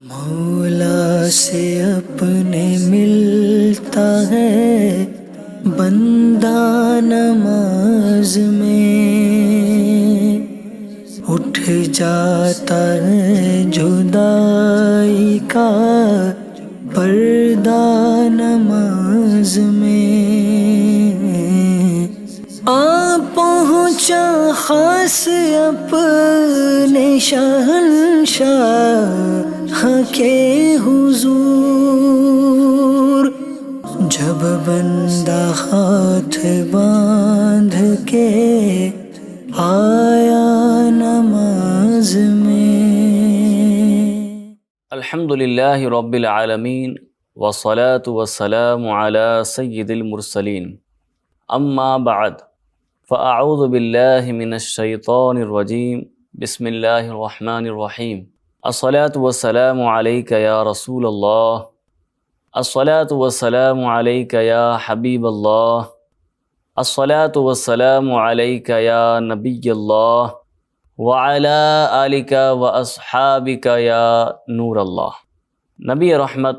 مولا سے اپنے ملتا ہے بندہ نماز میں، اٹھ جاتا ہے جدائی کا پردہ نماز میں، آ پہنچا خاص اپنے شہنشاہ کے حضور، جب بندہ ہاتھ باندھ کے آیا نماز میں۔ الحمدللہ رب العالمین والصلاة والسلام علی سید المرسلین، اما بعد فاعوذ باللہ من الشیطان الرجیم، بسم اللہ الرحمن الرحیم۔ الصلاة والسلام علیک یا رسول اللہ، الصلاة والسلام علیک یا حبیب اللہ، الصلاة والسلام علیک یا نبی اللہ، وعلی آلک واصحابک یا نور اللہ۔ نبی رحمت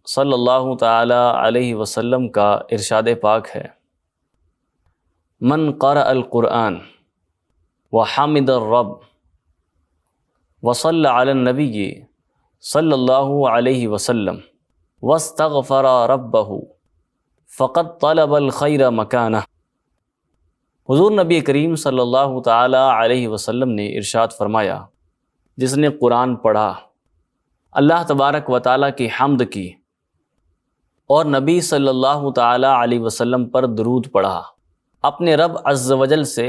صلی اللہ تعالی علیہ وسلم کا ارشاد پاک ہے، من قرأ القرآن وحمد الرب وصلی علی النبی صلی اللہ علیہ وسلم واستغفر ربہ فقد طلب الخیر مکانہ۔ حضور نبی کریم صلی اللہ تعالی علیہ وسلم نے ارشاد فرمایا، جس نے قرآن پڑھا، اللہ تبارک و تعالیٰ کی حمد کی اور نبی صلی اللہ تعالی علیہ وسلم پر درود پڑھا، اپنے رب عز و جل سے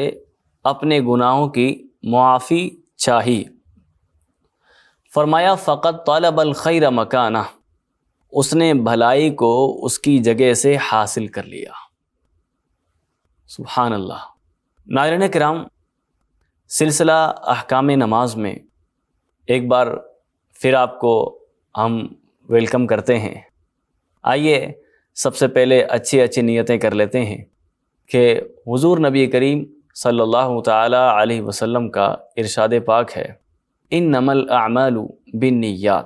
اپنے گناہوں کی معافی چاہی، فرمایا فقط طلب الخیر مکانہ، اس نے بھلائی کو اس کی جگہ سے حاصل کر لیا۔ سبحان اللہ۔ ناظرین کرام، سلسلہ احکام نماز میں ایک بار پھر آپ کو ہم ویلکم کرتے ہیں۔ آئیے سب سے پہلے اچھی نیتیں کر لیتے ہیں کہ حضور نبی کریم صلی اللہ تعالی علیہ وسلم کا ارشاد پاک ہے، انما الاعمال بالنیات،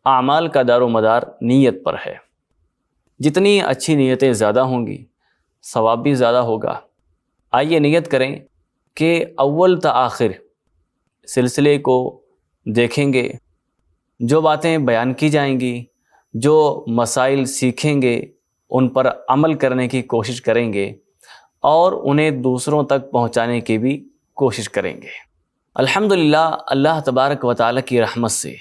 اعمال کا دار و مدار نیت پر ہے۔ جتنی اچھی نیتیں زیادہ ہوں گی، ثواب بھی زیادہ ہوگا۔ آئیے نیت کریں کہ اول تا آخر سلسلے کو دیکھیں گے، جو باتیں بیان کی جائیں گی، جو مسائل سیکھیں گے، ان پر عمل کرنے کی کوشش کریں گے اور انہیں دوسروں تک پہنچانے کی بھی کوشش کریں گے۔ الحمدللہ، اللہ تبارک و تعالیٰ کی رحمت سے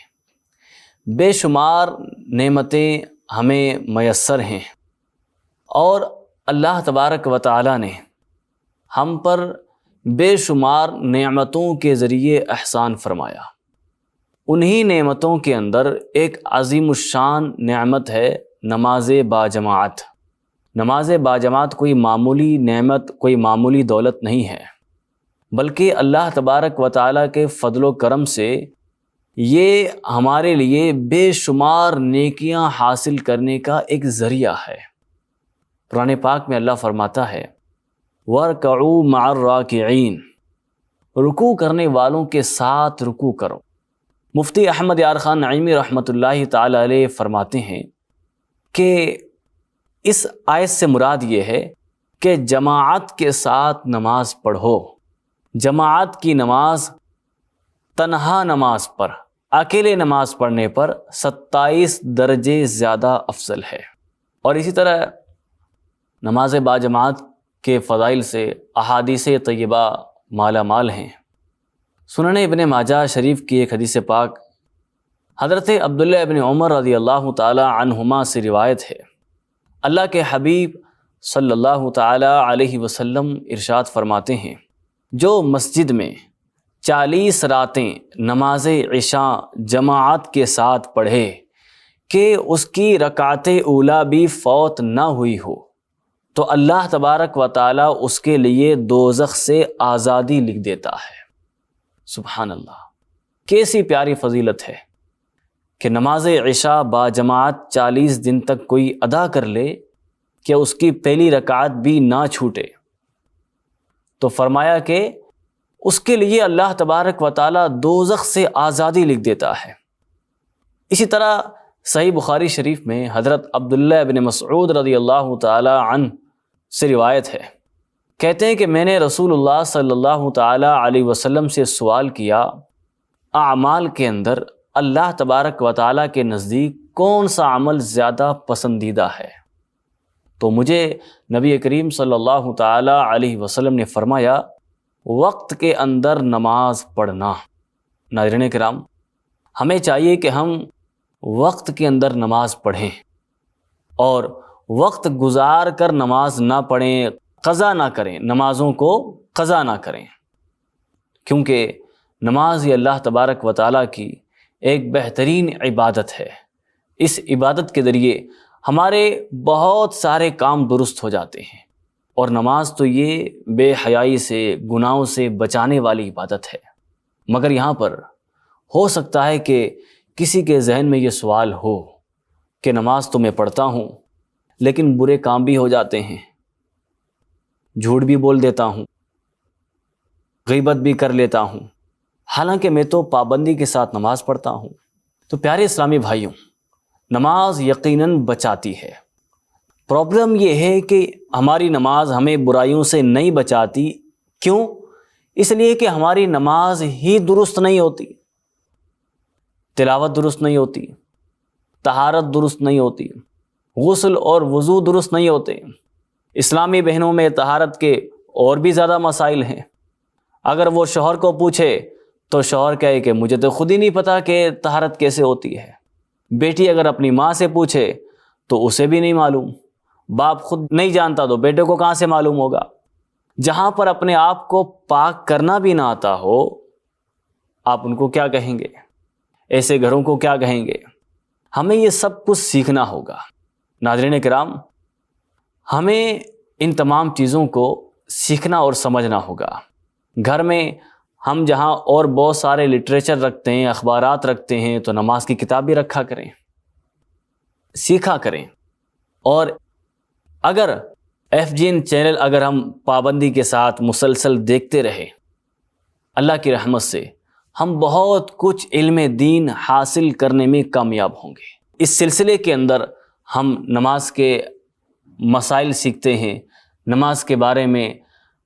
بے شمار نعمتیں ہمیں میسر ہیں، اور اللہ تبارک و تعالیٰ نے ہم پر بے شمار نعمتوں کے ذریعے احسان فرمایا۔ انہی نعمتوں کے اندر ایک عظیم الشان نعمت ہے نماز باجماعت۔ نماز باجماعت کوئی معمولی نعمت، کوئی معمولی دولت نہیں ہے، بلکہ اللہ تبارک و تعالیٰ کے فضل و کرم سے یہ ہمارے لیے بے شمار نیکیاں حاصل کرنے کا ایک ذریعہ ہے۔ قرآن پاک میں اللہ فرماتا ہے، وَارْكَعُوا مَعَ الرَّاكِعِينَ، رکوع کرنے والوں کے ساتھ رکوع کرو۔ مفتی احمد یار خان نعیمی رحمۃ اللہ تعالی علیہ فرماتے ہیں کہ اس آیت سے مراد یہ ہے کہ جماعت کے ساتھ نماز پڑھو۔ جماعت کی نماز تنہا نماز پر، اکیلے نماز پڑھنے پر 27 درجے زیادہ افضل ہے۔ اور اسی طرح نماز باجماعت کے فضائل سے احادیث طیبہ مالا مال ہیں۔ سنن ابن ماجہ شریف کی ایک حدیث پاک حضرت عبداللہ ابن عمر رضی اللہ تعالی عنہما سے روایت ہے، اللہ کے حبیب صلی اللہ تعالی علیہ وسلم ارشاد فرماتے ہیں، جو مسجد میں 40 راتیں نماز عشاء جماعت کے ساتھ پڑھے کہ اس کی رکعت اولیٰ بھی فوت نہ ہوئی ہو، تو اللہ تبارک و تعالیٰ اس کے لیے دوزخ سے آزادی لکھ دیتا ہے۔ سبحان اللہ، کیسی پیاری فضیلت ہے کہ نماز عشاء با جماعت 40 دن تک کوئی ادا کر لے کہ اس کی پہلی رکعت بھی نہ چھوٹے۔ تو فرمایا کہ اس کے لیے اللہ تبارک و تعالیٰ دوزخ سے آزادی لکھ دیتا ہے۔ اسی طرح صحیح بخاری شریف میں حضرت عبداللہ بن مسعود رضی اللہ تعالی عنہ سے روایت ہے، کہتے ہیں کہ میں نے رسول اللہ صلی اللہ تعالی علیہ وسلم سے سوال کیا، اعمال کے اندر اللہ تبارک و تعالیٰ کے نزدیک کون سا عمل زیادہ پسندیدہ ہے؟ تو مجھے نبی کریم صلی اللہ تعالی علیہ وسلم نے فرمایا، وقت کے اندر نماز پڑھنا۔ ناظرین کرام، ہمیں چاہیے کہ ہم وقت کے اندر نماز پڑھیں اور وقت گزار کر نماز نہ پڑھیں، قضا نہ کریں، نمازوں کو قضا نہ کریں، کیونکہ نماز یہ اللہ تبارک و تعالیٰ کی ایک بہترین عبادت ہے۔ اس عبادت کے ذریعے ہمارے بہت سارے کام درست ہو جاتے ہیں، اور نماز تو یہ بے حیائی سے، گناہوں سے بچانے والی عبادت ہے۔ مگر یہاں پر ہو سکتا ہے کہ کسی کے ذہن میں یہ سوال ہو کہ نماز تو میں پڑھتا ہوں لیکن برے کام بھی ہو جاتے ہیں، جھوٹ بھی بول دیتا ہوں، غیبت بھی کر لیتا ہوں، حالانکہ میں تو پابندی کے ساتھ نماز پڑھتا ہوں۔ تو پیارے اسلامی بھائیوں، نماز یقیناً بچاتی ہے۔ پرابلم یہ ہے کہ ہماری نماز ہمیں برائیوں سے نہیں بچاتی۔ کیوں؟ اس لیے کہ ہماری نماز ہی درست نہیں ہوتی، تلاوت درست نہیں ہوتی، طہارت درست نہیں ہوتی، غسل اور وضو درست نہیں ہوتے۔ اسلامی بہنوں میں طہارت کے اور بھی زیادہ مسائل ہیں۔ اگر وہ شوہر کو پوچھے تو شوہر کہے کہ مجھے تو خود ہی نہیں پتا کہ طہارت کیسے ہوتی ہے۔ بیٹی اگر اپنی ماں سے پوچھے تو اسے بھی نہیں معلوم۔ باپ خود نہیں جانتا تو بیٹے کو کہاں سے معلوم ہوگا؟ جہاں پر اپنے آپ کو پاک کرنا بھی نہ آتا ہو، آپ ان کو کیا کہیں گے؟ ایسے گھروں کو کیا کہیں گے؟ ہمیں یہ سب کچھ سیکھنا ہوگا۔ ناظرین کرام، ہمیں ان تمام چیزوں کو سیکھنا اور سمجھنا ہوگا۔ گھر میں ہم جہاں اور بہت سارے لٹریچر رکھتے ہیں، اخبارات رکھتے ہیں، تو نماز کی کتاب بھی رکھا کریں، سیکھا کریں۔ اور اگر FGN چینل اگر ہم پابندی کے ساتھ مسلسل دیکھتے رہے، اللہ کی رحمت سے ہم بہت کچھ علم دین حاصل کرنے میں کامیاب ہوں گے۔ اس سلسلے کے اندر ہم نماز کے مسائل سیکھتے ہیں، نماز کے بارے میں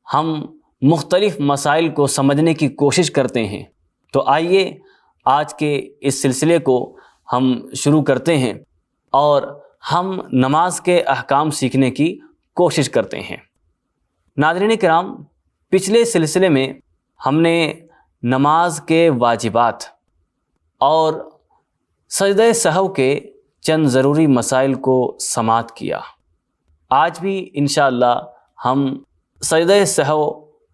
ہم مختلف مسائل کو سمجھنے کی کوشش کرتے ہیں۔ تو آئیے آج کے اس سلسلے کو ہم شروع کرتے ہیں اور ہم نماز کے احکام سیکھنے کی کوشش کرتے ہیں۔ ناظرین کرام، پچھلے سلسلے میں ہم نے نماز کے واجبات اور سجدہ سہو کے چند ضروری مسائل کو سماعت کیا۔ آج بھی انشاءاللہ ہم سجدہ سہو،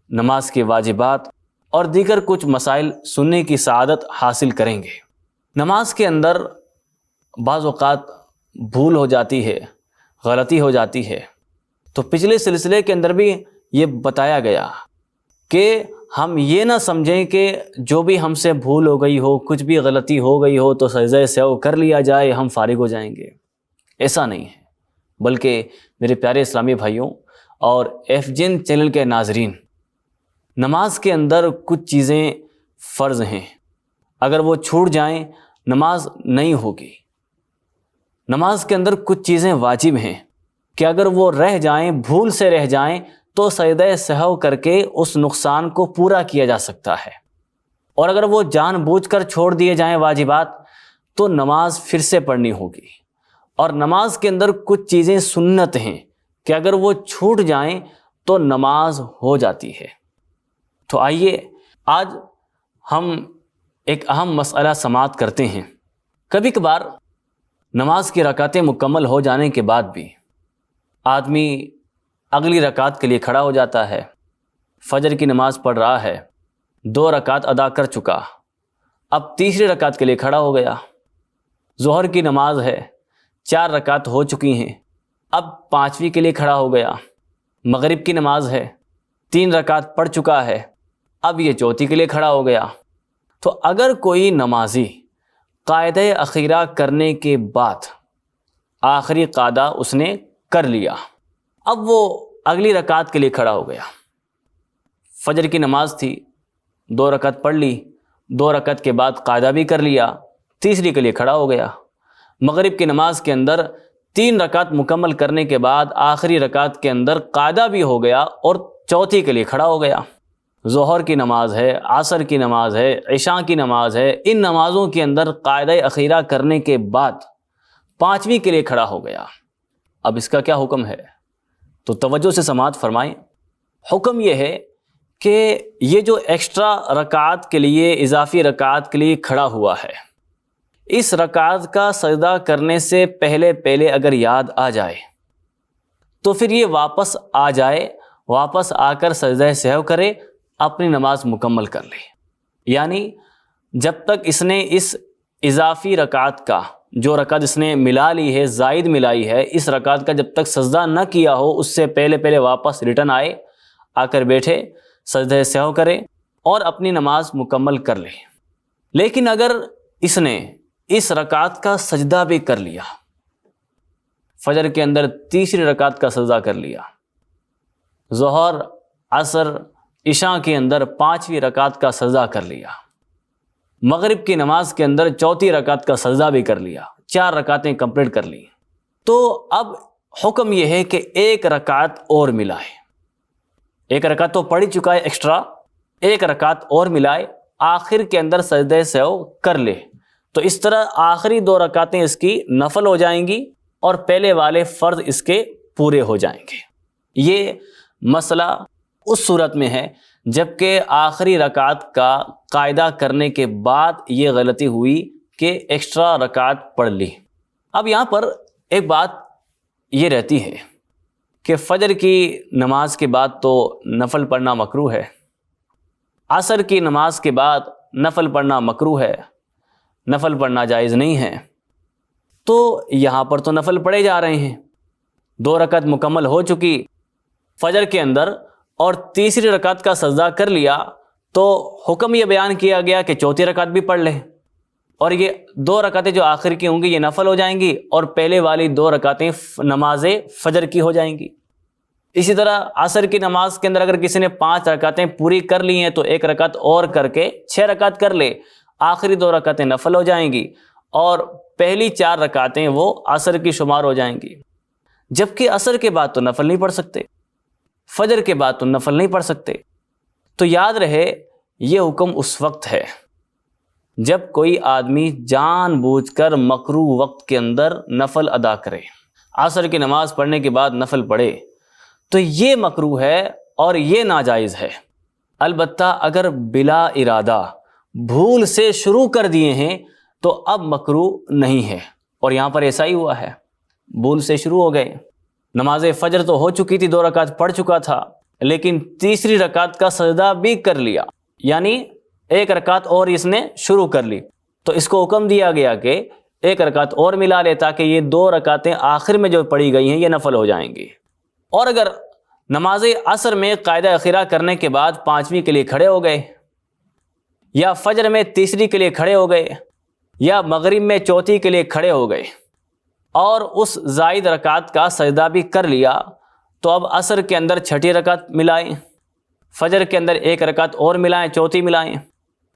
نماز کے واجبات اور دیگر کچھ مسائل سننے کی سعادت حاصل کریں گے۔ نماز کے اندر بعض اوقات بھول ہو جاتی ہے، غلطی ہو جاتی ہے۔ تو پچھلے سلسلے کے اندر بھی یہ بتایا گیا کہ ہم یہ نہ سمجھیں کہ جو بھی ہم سے بھول ہو گئی ہو، کچھ بھی غلطی ہو گئی ہو تو سجدہ سہو کر لیا جائے، ہم فارغ ہو جائیں گے۔ ایسا نہیں ہے، بلکہ میرے پیارے اسلامی بھائیوں اور FGN چینل کے ناظرین، نماز کے اندر کچھ چیزیں فرض ہیں، اگر وہ چھوٹ جائیں نماز نہیں ہوگی۔ نماز کے اندر کچھ چیزیں واجب ہیں کہ اگر وہ رہ جائیں، بھول سے رہ جائیں، تو سجدہ سہو کر کے اس نقصان کو پورا کیا جا سکتا ہے۔ اور اگر وہ جان بوجھ کر چھوڑ دیے جائیں واجبات، تو نماز پھر سے پڑھنی ہوگی۔ اور نماز کے اندر کچھ چیزیں سنت ہیں کہ اگر وہ چھوٹ جائیں تو نماز ہو جاتی ہے۔ تو آئیے آج ہم ایک اہم مسئلہ سماعت کرتے ہیں۔ کبھی کبھار نماز کی رکعتیں مکمل ہو جانے کے بعد بھی آدمی اگلی رکعت کے لیے کھڑا ہو جاتا ہے۔ فجر کی نماز پڑھ رہا ہے، 2 رکعت ادا کر چکا، اب تیسری رکعت کے لیے کھڑا ہو گیا۔ ظہر کی نماز ہے، 4 رکعت ہو چکی ہیں، اب 5ویں کے لیے کھڑا ہو گیا۔ مغرب کی نماز ہے، 3 رکعت پڑھ چکا ہے، اب یہ 4تھی کے لیے کھڑا ہو گیا۔ تو اگر کوئی نمازی قاعدہ اخیرہ کرنے کے بعد آخری قاعدہ اس نے کر لیا، اب وہ اگلی رکعت کے لیے کھڑا ہو گیا۔ فجر کی نماز تھی، 2 رکعت پڑھ لی، 2 رکعت کے بعد قاعدہ بھی کر لیا، تیسری کے لیے کھڑا ہو گیا۔ مغرب کی نماز کے اندر 3 رکعت مکمل کرنے کے بعد آخری رکعت کے اندر قاعدہ بھی ہو گیا اور چوتھی کے لیے کھڑا ہو گیا۔ ظہر کی نماز ہے، عصر کی نماز ہے، عشاء کی نماز ہے، ان نمازوں کے اندر قاعدہ اخیرہ کرنے کے بعد 5ویں کے لیے کھڑا ہو گیا۔ اب اس کا کیا حکم ہے؟ تو توجہ سے سماعت فرمائیں۔ حکم یہ ہے کہ یہ جو ایکسٹرا رکعت کے لیے، اضافی رکعت کے لیے کھڑا ہوا ہے، اس رکعت کا سجدہ کرنے سے پہلے اگر یاد آ جائے تو پھر یہ واپس آ جائے، واپس آ کر سجدہ سہو کرے، اپنی نماز مکمل کر لے۔ یعنی جب تک اس نے اس اضافی رکعت کا، جو رکعت اس نے ملا لی ہے، زائد ملائی ہے، اس رکعت کا جب تک سجدہ نہ کیا ہو، اس سے پہلے واپس ریٹرن آئے، آ کر بیٹھے، سجدہ سہو کرے اور اپنی نماز مکمل کر لے۔ لیکن اگر اس نے اس رکعت کا سجدہ بھی کر لیا، فجر کے اندر تیسری رکعت کا سجدہ کر لیا، ظہر، عصر، عشاء کے اندر 5ویں رکعت کا سجدہ کر لیا، مغرب کی نماز کے اندر چوتھی رکعت کا سجدہ بھی کر لیا، 4 رکعتیں کمپلیٹ کر لی، تو اب حکم یہ ہے کہ 1 رکعت اور ملائے۔ 1 رکعت تو پڑھ ہی چکا ہے ایکسٹرا، 1 رکعت اور ملائے، آخر کے اندر سجدہ سہو کر لے، تو اس طرح آخری 2 رکعتیں اس کی نفل ہو جائیں گی اور پہلے والے فرض اس کے پورے ہو جائیں گے۔ یہ مسئلہ اس صورت میں ہے جبکہ آخری رکعت کا قاعدہ کرنے کے بعد یہ غلطی ہوئی کہ ایکسٹرا رکعت پڑھ لی۔ اب یہاں پر ایک بات یہ رہتی ہے کہ فجر کی نماز کے بعد تو نفل پڑھنا مکروہ ہے، عصر کی نماز کے بعد نفل پڑھنا مکروہ ہے، نفل پڑھنا جائز نہیں ہے، تو یہاں پر تو نفل پڑھے جا رہے ہیں۔ 2 رکعت مکمل ہو چکی فجر کے اندر اور تیسری رکعت کا سجدہ کر لیا، تو حکم یہ بیان کیا گیا کہ چوتھی رکعت بھی پڑھ لے، اور یہ 2 رکعتیں جو آخر کی ہوں گی یہ نفل ہو جائیں گی اور پہلے والی 2 رکعتیں نماز فجر کی ہو جائیں گی۔ اسی طرح عصر کی نماز کے اندر اگر کسی نے 5 رکعتیں پوری کر لی ہیں تو 1 رکعت اور کر کے 6 رکعت کر لے، آخری 2 رکعتیں نفل ہو جائیں گی اور پہلی 4 رکعتیں وہ عصر کی شمار ہو جائیں گی۔ جبکہ عصر کے بعد تو نفل نہیں پڑھ سکتے، فجر کے بعد تو نفل نہیں پڑھ سکتے۔ تو یاد رہے یہ حکم اس وقت ہے جب کوئی آدمی جان بوجھ کر مکروہ وقت کے اندر نفل ادا کرے، عصر کی نماز پڑھنے کے بعد نفل پڑھے، تو یہ مکروہ ہے اور یہ ناجائز ہے۔ البتہ اگر بلا ارادہ بھول سے شروع کر دیے ہیں تو اب مکروہ نہیں ہے، اور یہاں پر ایسا ہی ہوا ہے، بھول سے شروع ہو گئے، نماز فجر تو ہو چکی تھی، 2 رکعت پڑھ چکا تھا، لیکن تیسری رکعت کا سجدہ بھی کر لیا، یعنی 1 رکعت اور اس نے شروع کر لی، تو اس کو حکم دیا گیا کہ 1 رکعت اور ملا لے تاکہ یہ 2 رکعتیں آخر میں جو پڑھی گئی ہیں یہ نفل ہو جائیں گی۔ اور اگر نماز عصر میں قاعدہ اخیرہ کرنے کے بعد 5ویں کے لیے کھڑے ہو گئے، یا فجر میں تیسری کے لیے کھڑے ہو گئے، یا مغرب میں چوتھی کے لیے کھڑے ہو گئے اور اس زائد رکعت کا سجدہ بھی کر لیا، تو اب عصر کے اندر 6ٹھی رکعت ملائیں، فجر کے اندر 1 رکعت اور ملائیں، چوتھی ملائیں،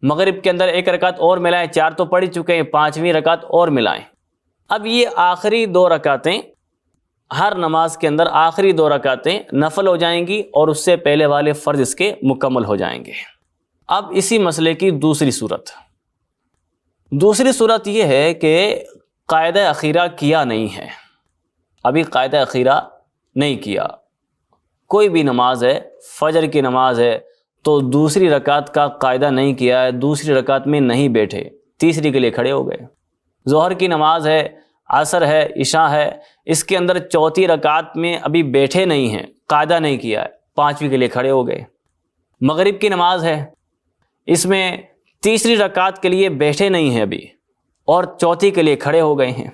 مغرب کے اندر 1 رکعت اور ملائیں، 4 تو پڑھ چکے ہیں، 5ویں رکعت اور ملائیں۔ اب یہ آخری 2 رکعتیں، ہر نماز کے اندر آخری 2 رکعتیں نفل ہو جائیں گی اور اس سے پہلے والے فرض اس کے مکمل ہو جائیں گے۔ اب اسی مسئلے کی دوسری صورت یہ ہے کہ قاعدہ اخیرہ کیا نہیں ہے، ابھی قاعدہ اخیرہ نہیں کیا، کوئی بھی نماز ہے، فجر کی نماز ہے تو دوسری رکعت کا قاعدہ نہیں کیا ہے، دوسری رکعت میں نہیں بیٹھے، تیسری کے لیے کھڑے ہو گئے، ظہر کی نماز ہے، عصر ہے، عشاء ہے، اس کے اندر چوتھی رکعت میں ابھی بیٹھے نہیں ہیں، قاعدہ نہیں کیا ہے، 5ویں کے لیے کھڑے ہو گئے، مغرب کی نماز ہے، اس میں تیسری رکعت کے لیے بیٹھے نہیں ہیں ابھی اور چوتھی کے لیے کھڑے ہو گئے ہیں،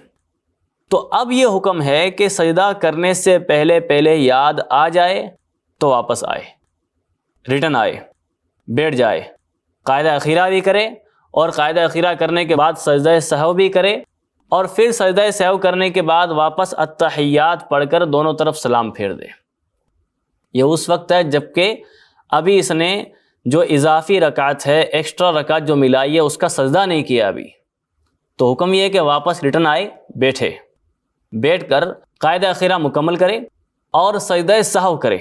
تو اب یہ حکم ہے کہ سجدہ کرنے سے پہلے یاد آ جائے تو واپس آئے، ریٹرن آئے، بیٹھ جائے، قاعدہ اخیرہ بھی کرے اور قاعدہ اخیرہ کرنے کے بعد سجدہ سہو بھی کرے، اور پھر سجدہ سہو کرنے کے بعد واپس التحیات پڑھ کر دونوں طرف سلام پھیر دے۔ یہ اس وقت ہے جبکہ ابھی اس نے جو اضافی رکعت ہے، ایکسٹرا رکعت جو ملائی ہے، اس کا سجدہ نہیں کیا ابھی، تو حکم یہ ہے کہ واپس ریٹرن آئے، بیٹھ کر قاعدہ اخیرہ مکمل کرے اور سجدہ سہو کرے،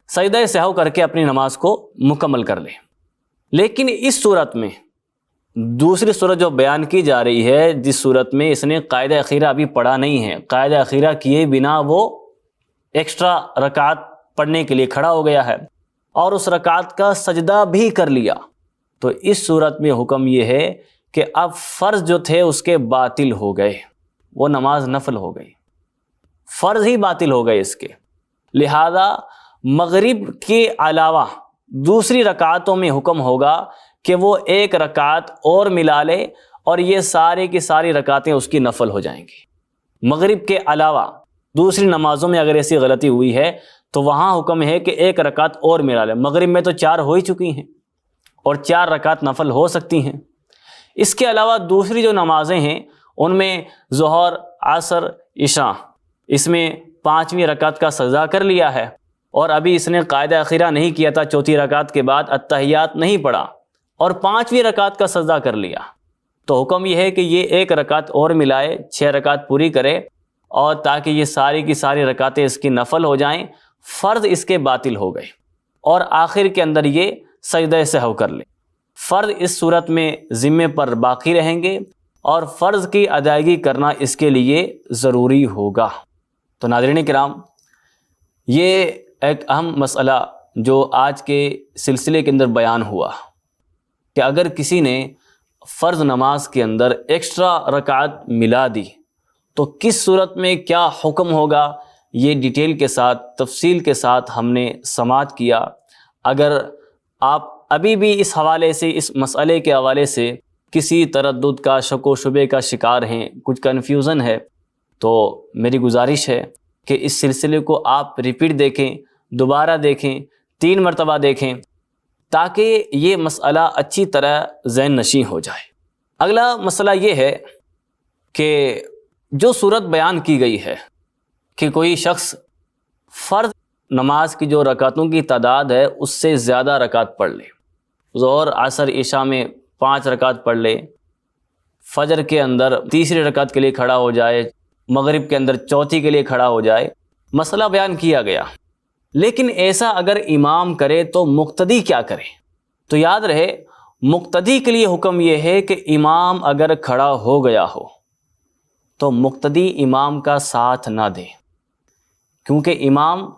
سجدہ سہو کر کے اپنی نماز کو مکمل کر لے۔ لیکن اس صورت میں دوسری صورت جو بیان کی جا رہی ہے، جس صورت میں اس نے قاعدہ اخیرہ ابھی پڑھا نہیں ہے، قاعدہ اخیرہ کیے بنا وہ ایکسٹرا رکعت پڑھنے کے لیے کھڑا ہو گیا ہے اور اس رکعت کا سجدہ بھی کر لیا، تو اس صورت میں حکم یہ ہے کہ اب فرض جو تھے اس کے باطل ہو گئے، وہ نماز نفل ہو گئی، فرض ہی باطل ہو گئے اس کے۔ لہذا مغرب کے علاوہ دوسری رکعتوں میں حکم ہوگا کہ وہ ایک رکعت اور ملا لے اور یہ سارے کی ساری رکعتیں اس کی نفل ہو جائیں گی۔ مغرب کے علاوہ دوسری نمازوں میں اگر ایسی غلطی ہوئی ہے تو وہاں حکم ہے کہ ایک رکعت اور ملا لے۔ مغرب میں تو 4 ہو ہی چکی ہیں اور 4 رکعت نفل ہو سکتی ہیں۔ اس کے علاوہ دوسری جو نمازیں ہیں ان میں ظہر، عصر، عشاء، اس میں 5ویں رکعت کا سجدہ کر لیا ہے اور ابھی اس نے قاعدہ اخیرہ نہیں کیا تھا، چوتھی رکعت کے بعد اتحیات نہیں پڑھا اور 5ویں رکعت کا سجدہ کر لیا، تو حکم یہ ہے کہ یہ ایک رکعت اور ملائے، 6 رکعت پوری کرے اور تاکہ یہ ساری کی ساری رکعتیں اس کی نفل ہو جائیں، فرض اس کے باطل ہو گئے، اور آخر کے اندر یہ سجدہ سہو کر لے۔ فرض اس صورت میں ذمے پر باقی رہیں گے اور فرض کی ادائیگی کرنا اس کے لیے ضروری ہوگا۔ تو ناظرین کرام، یہ ایک اہم مسئلہ جو آج کے سلسلے کے اندر بیان ہوا کہ اگر کسی نے فرض نماز کے اندر ایکسٹرا رکعت ملا دی تو کس صورت میں کیا حکم ہوگا، یہ ڈیٹیل کے ساتھ، تفصیل کے ساتھ ہم نے سماعت کیا۔ اگر آپ ابھی بھی اس حوالے سے، اس مسئلے کے حوالے سے کسی تردد کا، شک و شبے کا شکار ہیں، کچھ کنفیوژن ہے، تو میری گزارش ہے کہ اس سلسلے کو آپ ریپیٹ دیکھیں، دوبارہ دیکھیں، 3 مرتبہ دیکھیں، تاکہ یہ مسئلہ اچھی طرح ذہن نشین ہو جائے۔ اگلا مسئلہ یہ ہے کہ جو صورت بیان کی گئی ہے کہ کوئی شخص فرض نماز کی جو رکعتوں کی تعداد ہے اس سے زیادہ رکعت پڑھ لے، ظہر، عصر، عشاء میں 5 رکعت پڑھ لے، فجر کے اندر تیسری رکعت کے لیے کھڑا ہو جائے، مغرب کے اندر چوتھی کے لیے کھڑا ہو جائے، مسئلہ بیان کیا گیا۔ لیکن ایسا اگر امام کرے تو مقتدی کیا کرے؟ تو یاد رہے، مقتدی کے لیے حکم یہ ہے کہ امام اگر کھڑا ہو گیا ہو تو مقتدی امام کا ساتھ نہ دے، کیونکہ امام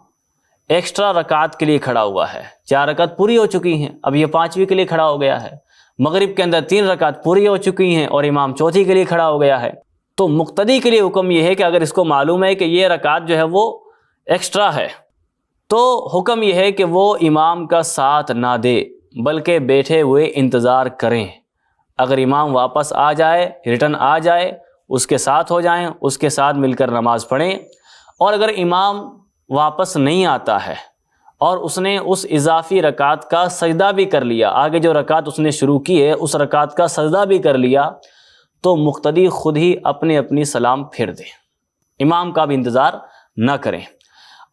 ایکسٹرا رکعت کے لیے کھڑا ہوا ہے، 4 رکعت پوری ہو چکی ہیں، اب یہ 5ویں کے لیے کھڑا ہو گیا ہے، مغرب کے اندر 3 رکعت پوری ہو چکی ہیں اور امام چوتھی کے لیے کھڑا ہو گیا ہے۔ تو مقتدی کے لیے حکم یہ ہے کہ اگر اس کو معلوم ہے کہ یہ رکعت جو ہے وہ ایکسٹرا ہے تو حکم یہ ہے کہ وہ امام کا ساتھ نہ دے بلکہ بیٹھے ہوئے انتظار کریں۔ اگر امام واپس آ جائے، ریٹرن آ جائے، اس کے ساتھ ہو جائیں، اس کے ساتھ مل کر نماز پڑھیں، اور اگر امام واپس نہیں آتا ہے اور اس نے اس اضافی رکعت کا سجدہ بھی کر لیا، آگے جو رکعت اس نے شروع کی ہے اس رکعت کا سجدہ بھی کر لیا، تو مقتدی خود ہی اپنی سلام پھیر دے، امام کا بھی انتظار نہ کریں۔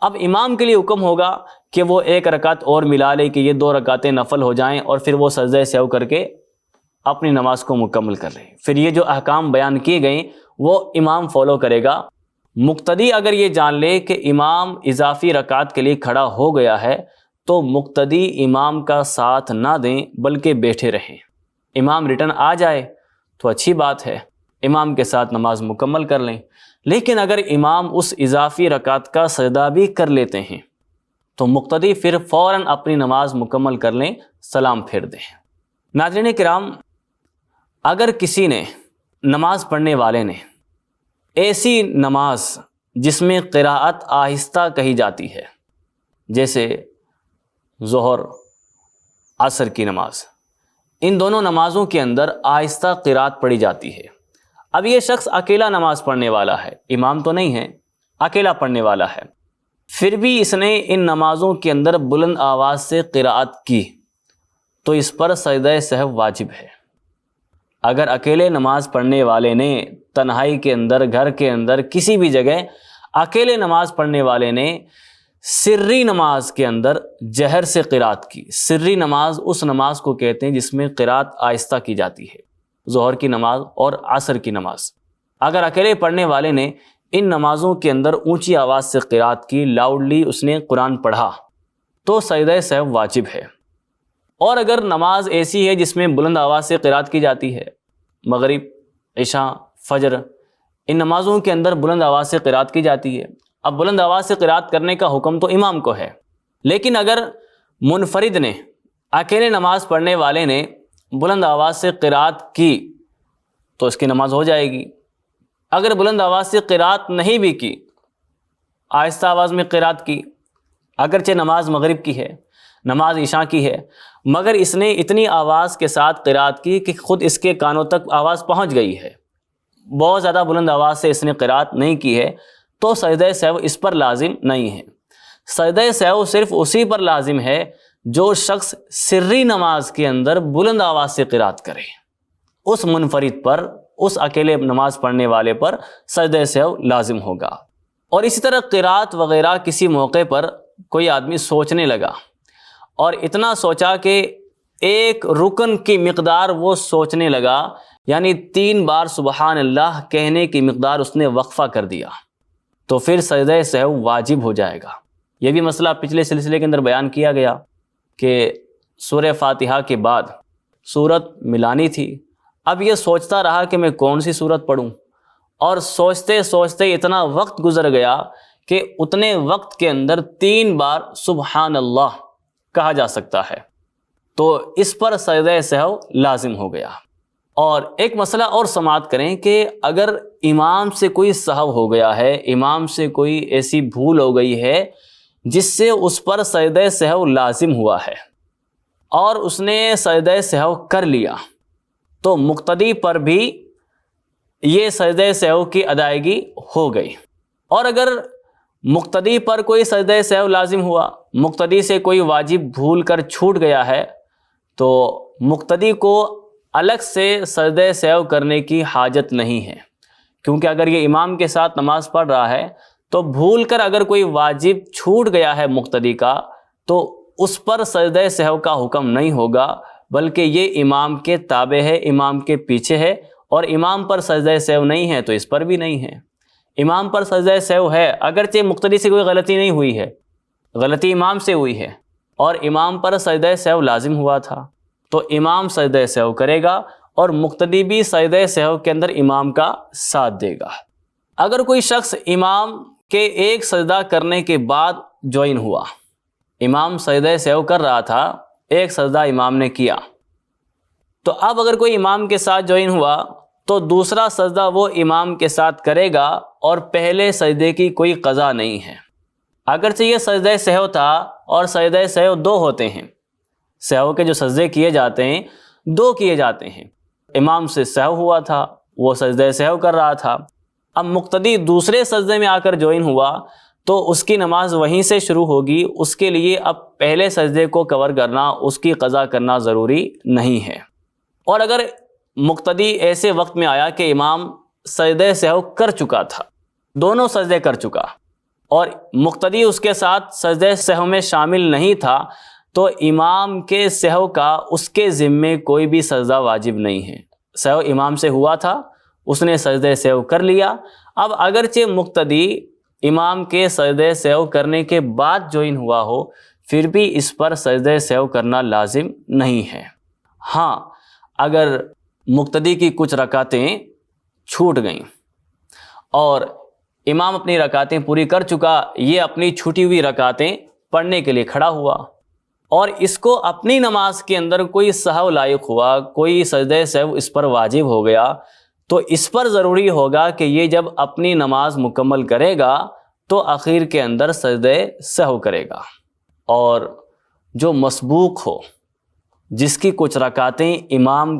اب امام کے لیے حکم ہوگا کہ وہ 1 رکعت اور ملا لے کہ یہ 2 رکعتیں نفل ہو جائیں اور پھر وہ سجدہ سہو کر کے اپنی نماز کو مکمل کر لے۔ پھر یہ جو احکام بیان کیے گئیں وہ امام فالو کرے گا۔ مقتدی اگر یہ جان لے کہ امام اضافی رکعت کے لیے کھڑا ہو گیا ہے تو مقتدی امام کا ساتھ نہ دیں بلکہ بیٹھے رہیں۔ امام ریٹرن آ جائے تو اچھی بات ہے، امام کے ساتھ نماز مکمل کر لیں، لیکن اگر امام اس اضافی رکعت کا سجدہ بھی کر لیتے ہیں تو مقتدی پھر فوراً اپنی نماز مکمل کر لیں، سلام پھیر دیں۔ ناظرین کرام، اگر کسی نے، نماز پڑھنے والے نے، ایسی نماز جس میں قراءت آہستہ کہی جاتی ہے، جیسے ظہر، عصر کی نماز، ان دونوں نمازوں کے اندر آہستہ قراءت پڑھی جاتی ہے۔ اب یہ شخص اکیلا نماز پڑھنے والا ہے، امام تو نہیں ہے، اکیلا پڑھنے والا ہے، پھر بھی اس نے ان نمازوں کے اندر بلند آواز سے قراءت کی تو اس پر سجدہ سہو واجب ہے۔ اگر اکیلے نماز پڑھنے والے نے تنہائی کے اندر، گھر کے اندر، کسی بھی جگہ اکیلے نماز پڑھنے والے نے سری نماز کے اندر جہر سے قراءت کی، سری نماز اس نماز کو کہتے ہیں جس میں قراءت آہستہ کی جاتی ہے، ظہر کی نماز اور عصر کی نماز۔ اگر اکیلے پڑھنے والے نے ان نمازوں کے اندر اونچی آواز سے قرات کی، لاؤڈلی اس نے قرآن پڑھا، تو سجدہ سہو واجب ہے۔ اور اگر نماز ایسی ہے جس میں بلند آواز سے قرات کی جاتی ہے، مغرب، عشاء، فجر، ان نمازوں کے اندر بلند آواز سے قرات کی جاتی ہے۔ اب بلند آواز سے قرات کرنے کا حکم تو امام کو ہے، لیکن اگر منفرد نے، اکیلے نماز پڑھنے والے نے بلند آواز سے قرات کی تو اس کی نماز ہو جائے گی۔ اگر بلند آواز سے قرات نہیں بھی کی، آہستہ آواز میں قرات کی، اگرچہ نماز مغرب کی ہے، نماز عشاء کی ہے، مگر اس نے اتنی آواز کے ساتھ قرات کی کہ خود اس کے کانوں تک آواز پہنچ گئی ہے، بہت زیادہ بلند آواز سے اس نے قرات نہیں کی ہے، تو سجدہ سہو اس پر لازم نہیں ہے۔ سجدہ سہو صرف اسی پر لازم ہے جو شخص سری نماز کے اندر بلند آواز سے قرات کرے، اس منفرد پر، اس اکیلے نماز پڑھنے والے پر سجدہ سہو لازم ہوگا۔ اور اسی طرح قرات وغیرہ کسی موقع پر کوئی آدمی سوچنے لگا اور اتنا سوچا کہ ایک رکن کی مقدار وہ سوچنے لگا، یعنی 3 بار سبحان اللہ کہنے کی مقدار اس نے وقفہ کر دیا، تو پھر سجدہ سہو واجب ہو جائے گا۔ یہ بھی مسئلہ پچھلے سلسلے کے اندر بیان کیا گیا کہ سورہ فاتحہ کے بعد سورت ملانی تھی، اب یہ سوچتا رہا کہ میں کون سی سورت پڑھوں، اور سوچتے سوچتے اتنا وقت گزر گیا کہ اتنے وقت کے اندر 3 بار سبحان اللہ کہا جا سکتا ہے، تو اس پر سجدہ سہو لازم ہو گیا۔ اور ایک مسئلہ اور سماعت کریں کہ اگر امام سے کوئی سہو ہو گیا ہے، امام سے کوئی ایسی بھول ہو گئی ہے جس سے اس پر سجدہ سہو لازم ہوا ہے اور اس نے سجدہ سہو کر لیا، تو مقتدی پر بھی یہ سجدہ سہو کی ادائیگی ہو گئی۔ اور اگر مقتدی پر کوئی سجدہ سہو لازم ہوا، مقتدی سے کوئی واجب بھول کر چھوٹ گیا ہے، تو مقتدی کو الگ سے سجدہ سہو کرنے کی حاجت نہیں ہے، کیونکہ اگر یہ امام کے ساتھ نماز پڑھ رہا ہے تو بھول کر اگر کوئی واجب چھوٹ گیا ہے مقتدی کا، تو اس پر سجدہ سہو کا حکم نہیں ہوگا، بلکہ یہ امام کے تابع ہے، امام کے پیچھے ہے، اور امام پر سجدہ سہو نہیں ہے تو اس پر بھی نہیں ہے۔ امام پر سجدہ سہو ہے، اگرچہ مقتدی سے کوئی غلطی نہیں ہوئی ہے، غلطی امام سے ہوئی ہے، اور امام پر سجدہ سہو لازم ہوا تھا، تو امام سجدہ سہو کرے گا اور مقتدی بھی سجدہ سہو کے اندر امام کا ساتھ دے گا۔ اگر کوئی شخص امام کے ایک سجدہ کرنے کے بعد جوائن ہوا، امام سجدہ سہو کر رہا تھا، ایک سجدہ امام نے کیا، تو اب اگر کوئی امام کے ساتھ جوائن ہوا تو دوسرا سجدہ وہ امام کے ساتھ کرے گا اور پہلے سجدے کی کوئی قضا نہیں ہے۔ اگرچہ یہ سجدہ سہو تھا، اور سجدہ سہو 2 ہوتے ہیں، سہو کے جو سجدے کیے جاتے ہیں 2 کیے جاتے ہیں۔ امام سے سہو ہوا تھا، وہ سجدہ سہو کر رہا تھا، اب مقتدی دوسرے سجدے میں آ کر جوائن ہوا تو اس کی نماز وہیں سے شروع ہوگی، اس کے لیے اب پہلے سجدے کو کور کرنا، اس کی قضا کرنا ضروری نہیں ہے۔ اور اگر مقتدی ایسے وقت میں آیا کہ امام سجدہ سہو کر چکا تھا، دونوں سجدے کر چکا، اور مقتدی اس کے ساتھ سجدہ سہو میں شامل نہیں تھا، تو امام کے سہو کا اس کے ذمے کوئی بھی سجدہ واجب نہیں ہے۔ سہو امام سے ہوا تھا، اس نے سجدہ سہو کر لیا، اب اگرچہ مقتدی امام کے سجدہ سہو کرنے کے بعد جوائن ہوا ہو، پھر بھی اس پر سجدہ سہو کرنا لازم نہیں ہے۔ ہاں، اگر مقتدی کی کچھ رکعتیں چھوٹ گئیں اور امام اپنی رکعتیں پوری کر چکا، یہ اپنی چھوٹی ہوئی رکعتیں پڑھنے کے لیے کھڑا ہوا، اور اس کو اپنی نماز کے اندر کوئی سہو لاحق ہوا، کوئی سجدہ سہو اس پر واجب ہو گیا، تو اس پر ضروری ہوگا کہ یہ جب اپنی نماز مکمل کرے گا تو اخیر کے اندر سجدہ سہو کرے گا۔ اور جو مسبوق ہو، جس کی کچھ رکعتیں امام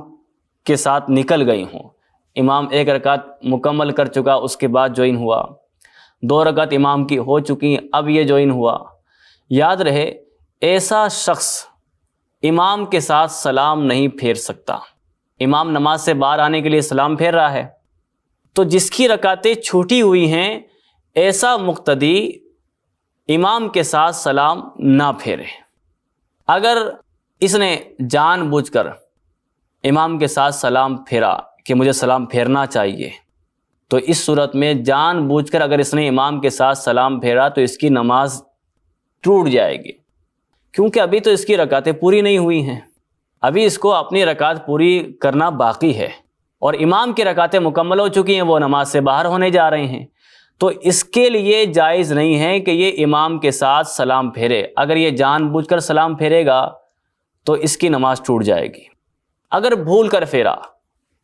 کے ساتھ نکل گئی ہوں، امام 1 رکعت مکمل کر چکا، اس کے بعد جوائن ہوا، 2 رکعت امام کی ہو چکی، اب یہ جوائن ہوا، یاد رہے ایسا شخص امام کے ساتھ سلام نہیں پھیر سکتا۔ امام نماز سے باہر آنے کے لیے سلام پھیر رہا ہے، تو جس کی رکعتیں چھوٹی ہوئی ہیں ایسا مقتدی امام کے ساتھ سلام نہ پھیرے۔ اگر اس نے جان بوجھ کر امام کے ساتھ سلام پھیرا کہ مجھے سلام پھیرنا چاہیے، تو اس صورت میں جان بوجھ کر اگر اس نے امام کے ساتھ سلام پھیرا تو اس کی نماز ٹوٹ جائے گی، کیونکہ ابھی تو اس کی رکعتیں پوری نہیں ہوئی ہیں، ابھی اس کو اپنی رکعت پوری کرنا باقی ہے، اور امام کی رکعتیں مکمل ہو چکی ہیں، وہ نماز سے باہر ہونے جا رہے ہیں، تو اس کے لیے جائز نہیں ہے کہ یہ امام کے ساتھ سلام پھیرے۔ اگر یہ جان بوجھ کر سلام پھیرے گا تو اس کی نماز ٹوٹ جائے گی۔ اگر بھول کر پھیرا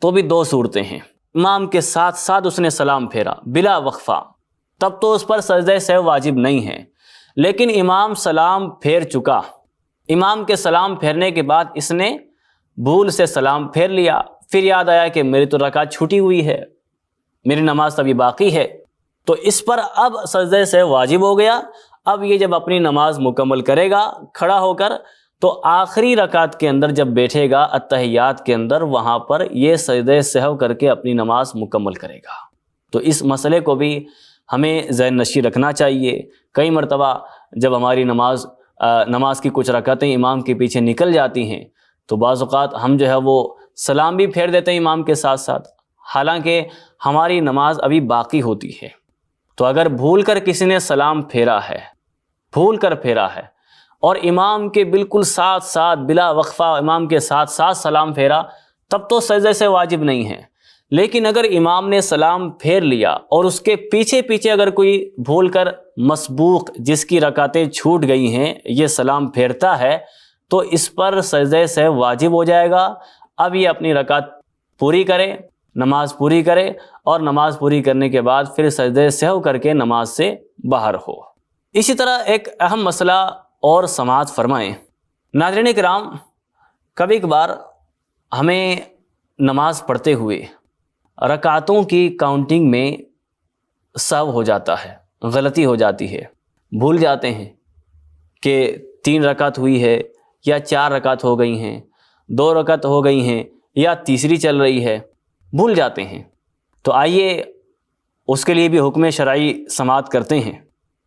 تو بھی دو صورتیں ہیں، امام کے ساتھ ساتھ اس نے سلام پھیرا بلا وقفہ، تب تو اس پر سجدہ سہو واجب نہیں ہے، لیکن امام سلام پھیر چکا، امام کے سلام پھیرنے کے بعد اس نے بھول سے سلام پھیر لیا، پھر یاد آیا کہ میری تو رکعت چھوٹی ہوئی ہے، میری نماز ابھی باقی ہے، تو اس پر اب سجدہ سہو واجب ہو گیا۔ اب یہ جب اپنی نماز مکمل کرے گا کھڑا ہو کر، تو آخری رکعت کے اندر جب بیٹھے گا اتحیات کے اندر، وہاں پر یہ سجدہ سہو کر کے اپنی نماز مکمل کرے گا۔ تو اس مسئلے کو بھی ہمیں ذہن نشین رکھنا چاہیے۔ کئی مرتبہ جب ہماری نماز کی کچھ رکعتیں امام کے پیچھے نکل جاتی ہیں تو بعض اوقات ہم جو ہے وہ سلام بھی پھیر دیتے ہیں امام کے ساتھ ساتھ، حالانکہ ہماری نماز ابھی باقی ہوتی ہے۔ تو اگر بھول کر کسی نے سلام پھیرا ہے، بھول کر پھیرا ہے، اور امام کے بالکل ساتھ ساتھ بلا وقفہ امام کے ساتھ ساتھ سلام پھیرا، تب تو سجدے سے واجب نہیں ہے۔ لیکن اگر امام نے سلام پھیر لیا اور اس کے پیچھے پیچھے اگر کوئی بھول کر مسبوق جس کی رکعتیں چھوٹ گئی ہیں یہ سلام پھیرتا ہے، تو اس پر سجدہ سہو واجب ہو جائے گا۔ اب یہ اپنی رکعت پوری کرے، نماز پوری کرے، اور نماز پوری کرنے کے بعد پھر سجدہ سہو کر کے نماز سے باہر ہو۔ اسی طرح ایک اہم مسئلہ اور سماعت فرمائیں۔ ناظرین کرام، کبھی کبھار ہمیں نماز پڑھتے ہوئے رکعتوں کی کاؤنٹنگ میں سہو ہو جاتا ہے، غلطی ہو جاتی ہے، بھول جاتے ہیں کہ 3 رکعت ہوئی ہے یا 4 رکعت ہو گئی ہیں، 2 رکعت ہو گئی ہیں یا تیسری چل رہی ہے، بھول جاتے ہیں۔ تو آئیے اس کے لیے بھی حکم شرعی سماعت کرتے ہیں۔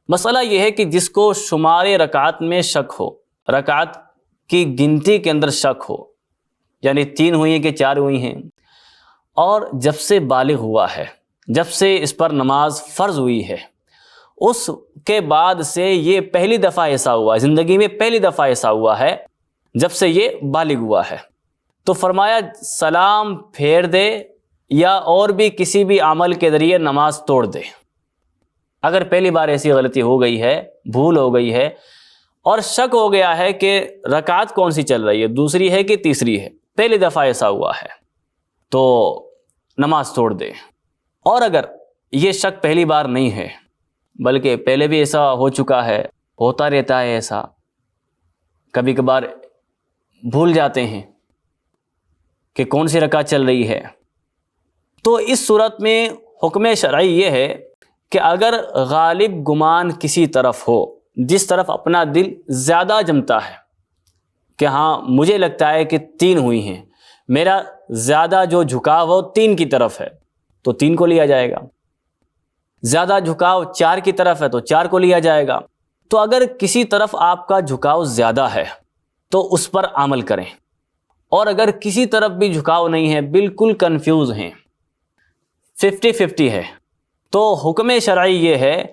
مسئلہ یہ ہے کہ جس کو شمار رکعت میں شک ہو، رکعت کی گنتی کے اندر شک ہو، یعنی 3 ہوئی ہیں کہ 4 ہوئی ہیں، اور جب سے بالغ ہوا ہے، جب سے اس پر نماز فرض ہوئی ہے، اس کے بعد سے یہ پہلی دفعہ ایسا ہوا ہے، زندگی میں پہلی دفعہ ایسا ہوا ہے جب سے یہ بالغ ہوا ہے، تو فرمایا سلام پھیر دے یا اور بھی کسی بھی عمل کے ذریعے نماز توڑ دے۔ اگر پہلی بار ایسی غلطی ہو گئی ہے، بھول ہو گئی ہے، اور شک ہو گیا ہے کہ رکعت کون سی چل رہی ہے، دوسری ہے کہ تیسری ہے، پہلی دفعہ ایسا ہوا ہے، تو نماز توڑ دے۔ اور اگر یہ شک پہلی بار نہیں ہے بلکہ پہلے بھی ایسا ہو چکا ہے، ہوتا رہتا ہے ایسا، کبھی کبھار بھول جاتے ہیں کہ کون سی رکعت چل رہی ہے، تو اس صورت میں حکم شرعی یہ ہے کہ اگر غالب گمان کسی طرف ہو، جس طرف اپنا دل زیادہ جمتا ہے کہ ہاں مجھے لگتا ہے کہ 3 ہوئی ہیں، میرا زیادہ جو جھکاؤ ہو 3 کی طرف ہے تو 3 کو لیا جائے گا، زیادہ جھکاؤ 4 کی طرف ہے تو 4 کو لیا جائے گا۔ تو اگر کسی طرف آپ کا جھکاؤ زیادہ ہے تو اس پر عمل کریں، اور اگر کسی طرف بھی جھکاؤ نہیں ہے، بالکل کنفیوز ہیں، 50-50 ہے، تو حکم شرعی یہ ہے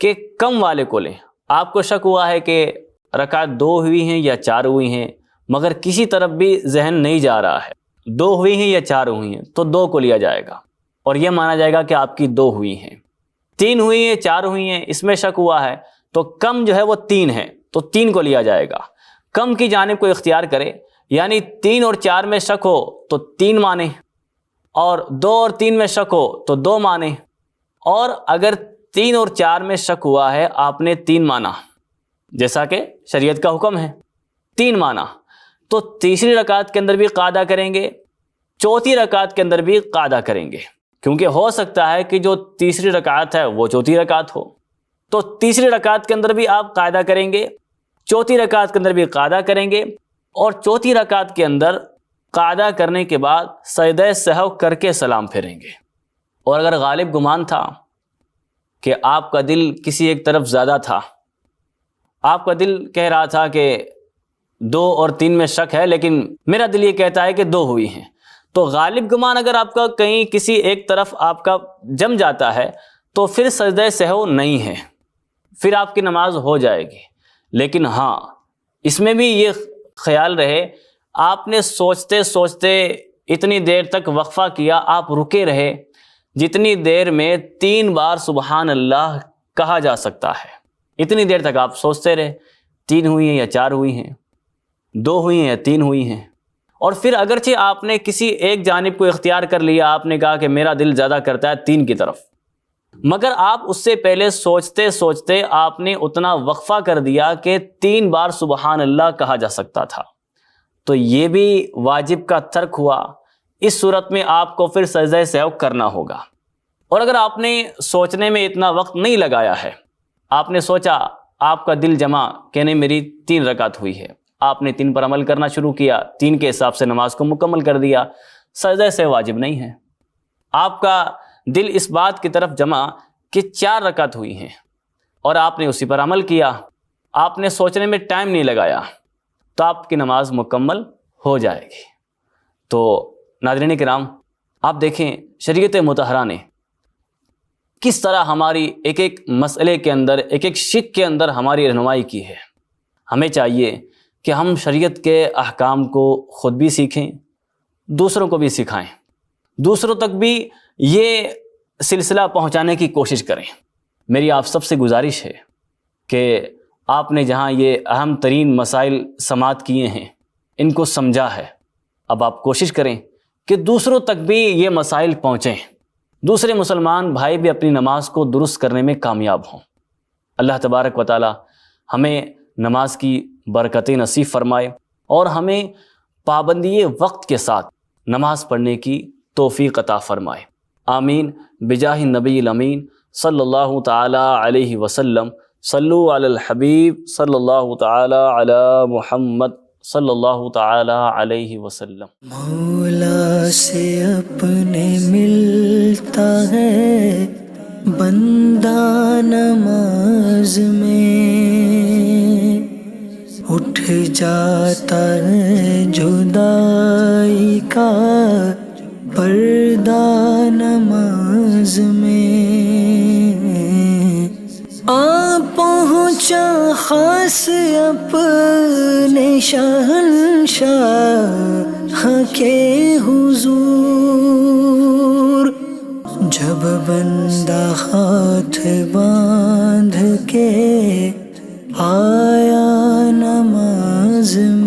کہ کم والے کو لیں۔ آپ کو شک ہوا ہے کہ رکعت 2 ہوئی ہیں یا 4 ہوئی ہیں، مگر کسی طرف بھی ذہن نہیں جا رہا ہے، 2 ہوئی ہیں یا 4 ہوئی ہیں، تو 2 کو لیا جائے گا، اور یہ مانا جائے گا کہ آپ کی 2 ہوئی ہیں۔ 3 ہوئی ہیں، 4 ہوئی ہیں، اس میں شک ہوا ہے تو کم جو ہے وہ 3 ہے، تو 3 کو لیا جائے گا۔ کم کی جانب کو اختیار کرے، یعنی 3 اور 4 میں شک ہو تو 3 مانے، اور 2 اور 3 میں شک ہو تو 2 مانے، اور اگر 3 اور 4 میں شک ہوا ہے، آپ نے 3 مانا جیسا کہ شریعت کا حکم ہے، 3 مانا، تو تیسری رکعت کے اندر بھی قاعدہ کریں گے، چوتھی رکعت کے اندر بھی قاعدہ کریں گے، کیونکہ ہو سکتا ہے کہ جو تیسری رکعت ہے وہ چوتھی رکعت ہو، تو تیسری رکعت کے اندر بھی آپ قاعدہ کریں گے، چوتھی رکعت کے اندر بھی قاعدہ کریں گے، اور چوتھی رکعت کے اندر قاعدہ کرنے کے بعد سجدہ سہو کر کے سلام پھیریں گے۔ اور اگر غالب گمان تھا کہ آپ کا دل کسی ایک طرف زیادہ تھا، آپ کا دل کہہ رہا تھا کہ 2 اور 3 میں شک ہے، لیکن میرا دل یہ کہتا ہے کہ 2 ہوئی ہیں۔ تو غالب گمان اگر آپ کا کہیں کسی ایک طرف آپ کا جم جاتا ہے تو پھر سجدہ سہو نہیں ہے، پھر آپ کی نماز ہو جائے گی۔ لیکن ہاں، اس میں بھی یہ خیال رہے، آپ نے سوچتے سوچتے اتنی دیر تک وقفہ کیا، آپ رکے رہے جتنی دیر میں 3 بار سبحان اللہ کہا جا سکتا ہے، اتنی دیر تک آپ سوچتے رہے، 3 ہوئی ہیں یا 4 ہوئی ہیں، 2 ہوئی ہیں یا 3 ہوئی ہیں، اور پھر اگرچہ آپ نے کسی ایک جانب کو اختیار کر لیا، آپ نے کہا کہ میرا دل زیادہ کرتا ہے 3 کی طرف، مگر آپ اس سے پہلے سوچتے سوچتے آپ نے اتنا وقفہ کر دیا کہ 3 بار سبحان اللہ کہا جا سکتا تھا، تو یہ بھی واجب کا ترک ہوا۔ اس صورت میں آپ کو پھر سجدہ سہو کرنا ہوگا۔ اور اگر آپ نے سوچنے میں اتنا وقت نہیں لگایا ہے، آپ نے سوچا، آپ کا دل جمع کہ نہیں میری 3 رکعت ہوئی ہے، آپ نے 3 پر عمل کرنا شروع کیا، 3 کے حساب سے نماز کو مکمل کر دیا، سجدہ سہو واجب نہیں ہے۔ آپ کا دل اس بات کی طرف جمع کہ 4 رکعت ہوئی ہیں اور آپ نے اسی پر عمل کیا، آپ نے سوچنے میں ٹائم نہیں لگایا، تو آپ کی نماز مکمل ہو جائے گی۔ تو ناظرین کرام، آپ دیکھیں شریعت مطہرہ نے کس طرح ہماری ایک ایک مسئلے کے اندر، ایک ایک شک کے اندر ہماری رہنمائی کی ہے۔ ہمیں چاہیے کہ ہم شریعت کے احکام کو خود بھی سیکھیں، دوسروں کو بھی سکھائیں، دوسروں تک بھی یہ سلسلہ پہنچانے کی کوشش کریں۔ میری آپ سب سے گزارش ہے کہ آپ نے جہاں یہ اہم ترین مسائل سماعت کیے ہیں، ان کو سمجھا ہے، اب آپ کوشش کریں کہ دوسروں تک بھی یہ مسائل پہنچیں، دوسرے مسلمان بھائی بھی اپنی نماز کو درست کرنے میں کامیاب ہوں۔ اللہ تبارک و تعالی ہمیں نماز کی برکتیں نصیب فرمائے اور ہمیں پابندی وقت کے ساتھ نماز پڑھنے کی توفیق عطا فرمائے، آمین بجاہ النبی الامین صلی اللہ تعالی علیہ وسلم۔ صلو علی الحبیب صلی اللہ تعالی علی محمد صلی اللہ تعالی علیہ وسلم۔ مولا سے اپنے ملتا ہے بندہ نماز میں، اٹھ جاتا ہے جدائی کا پردہ نماز میں، آ پہنچا خاص اپنے شہنشاہ کے حضور، جب بندہ ہاتھ باندھ کے آیا نماز میں۔